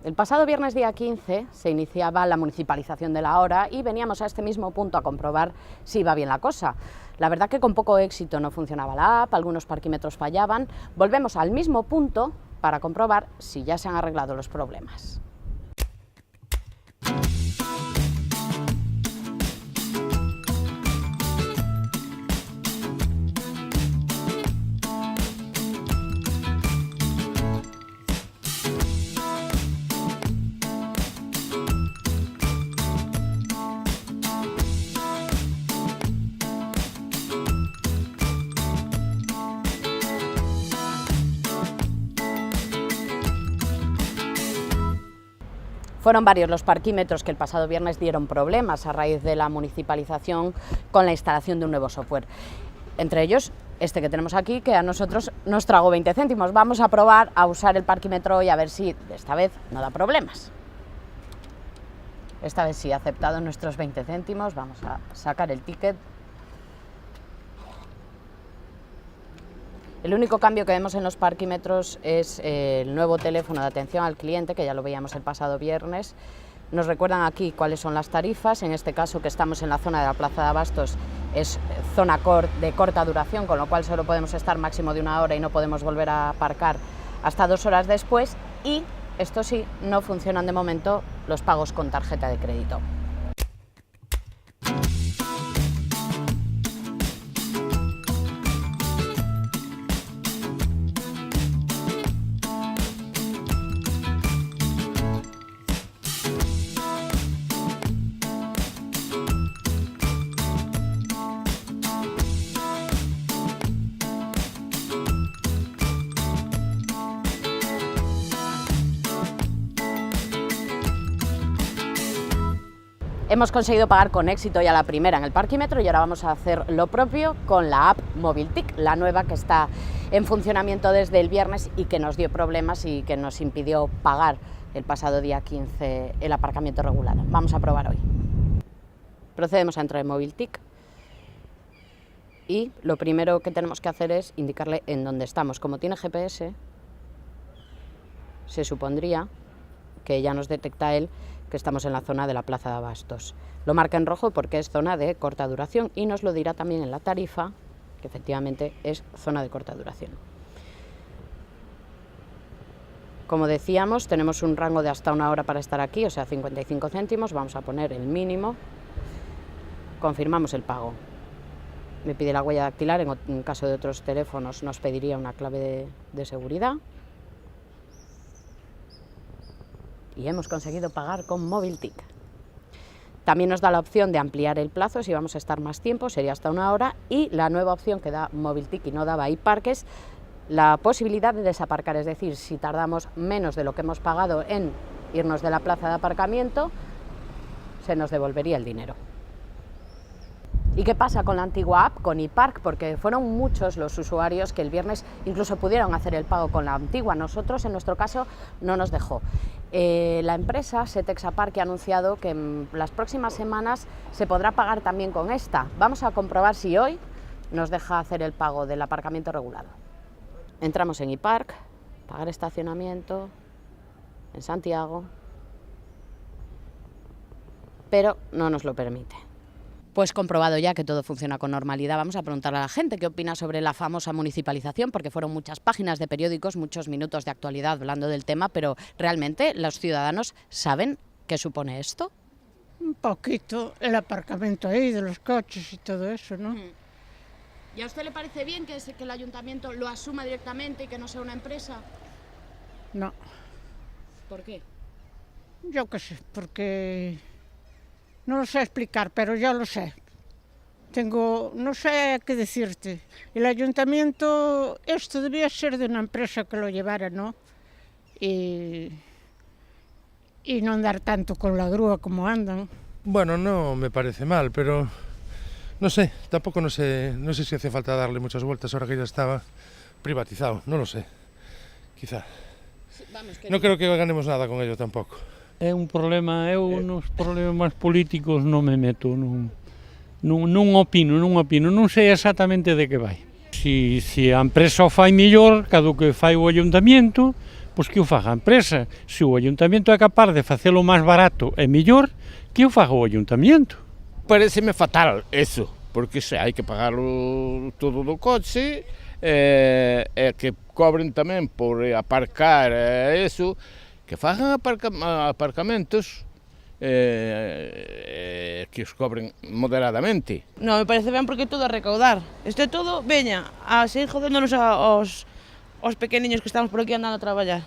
El pasado viernes día 15 se iniciaba la municipalización de la hora y veníamos a este mismo punto a comprobar si iba bien la cosa. La verdad que con poco éxito no funcionaba la app, algunos parquímetros fallaban. Volvemos al mismo punto para comprobar si ya se han arreglado los problemas. Fueron varios los parquímetros que el pasado viernes dieron problemas a raíz de la municipalización con la instalación de un nuevo software. Entre ellos, este que tenemos aquí, que a nosotros nos tragó 20 céntimos. Vamos a probar a usar el parquímetro y a ver si esta vez no da problemas. Esta vez sí ha aceptado nuestros 20 céntimos. Vamos a sacar el ticket. El único cambio que vemos en los parquímetros es el nuevo teléfono de atención al cliente, que ya lo veíamos el pasado viernes. Nos recuerdan aquí cuáles son las tarifas. En este caso, que estamos en la zona de la Plaza de Abastos, es zona de corta duración, con lo cual solo podemos estar máximo de 1 hora y no podemos volver a aparcar hasta 2 horas después. Y, esto sí, no funcionan de momento los pagos con tarjeta de crédito. Hemos conseguido pagar con éxito ya la primera en el parquímetro y ahora vamos a hacer lo propio con la app Mobiltic, la nueva que está en funcionamiento desde el viernes y que nos dio problemas y que nos impidió pagar el pasado día 15 el aparcamiento regulado. Vamos a probar hoy. Procedemos a entrar en Mobiltic y lo primero que tenemos que hacer es indicarle en dónde estamos. Como tiene GPS, se supondría que ya nos detecta él que estamos en la zona de la Plaza de Abastos. Lo marca en rojo porque es zona de corta duración y nos lo dirá también en la tarifa, que efectivamente es zona de corta duración. Como decíamos, tenemos un rango de hasta 1 hora para estar aquí, o sea, 55 céntimos. Vamos a poner el mínimo. Confirmamos el pago. Me pide la huella dactilar, en caso de otros teléfonos nos pediría una clave de seguridad. Y hemos conseguido pagar con Mobiltic. También nos da la opción de ampliar el plazo, si vamos a estar más tiempo, sería hasta 1 hora, y la nueva opción que da Mobiltic y no daba iPark es la posibilidad de desaparcar, es decir, si tardamos menos de lo que hemos pagado en irnos de la plaza de aparcamiento, se nos devolvería el dinero. ¿Y qué pasa con la antigua app, con iPark? Porque fueron muchos los usuarios que el viernes incluso pudieron hacer el pago con la antigua. Nosotros, en nuestro caso, no nos dejó. La empresa Setexa Park ha anunciado que en las próximas semanas se podrá pagar también con esta. Vamos a comprobar si hoy nos deja hacer el pago del aparcamiento regulado. Entramos en iPark, pagar estacionamiento, en Santiago, pero no nos lo permite. Pues comprobado ya que todo funciona con normalidad, vamos a preguntarle a la gente qué opina sobre la famosa municipalización, porque fueron muchas páginas de periódicos, muchos minutos de actualidad hablando del tema, pero ¿realmente los ciudadanos saben qué supone esto? Un poquito, el aparcamiento ahí de los coches y todo eso, ¿no? ¿Y a usted le parece bien que el ayuntamiento lo asuma directamente y que no sea una empresa? No. ¿Por qué? Yo qué sé, porque no lo sé explicar, pero ya lo sé. No sé qué decirte. El ayuntamiento, esto debía ser de una empresa que lo llevara, ¿no? Y no andar tanto con la grúa como andan. Bueno, no me parece mal, pero no sé, tampoco no sé si hace falta darle muchas vueltas ahora que ya estaba privatizado, no lo sé, quizá. No creo que ganemos nada con ello tampoco. É un problema, eu nos problemas políticos non me meto, non opino, non sei exactamente de que vai. Si a empresa o fai mellor, cado que fai o ayuntamiento, pois que o faga a empresa. Se o Ayuntamento é capaz de facelo máis barato e mellor, que o faga o Ayuntamento. Pareceme fatal eso, porque se hai que pagar todo do coche, e que cobren tamén por aparcar eso, que fagan aparcamentos que os cobren moderadamente. Non, me parece ben porque é todo a recaudar. Isto é todo, veña, a seguir jodéndonos aos pequeniños que estamos por aquí andando a traballar.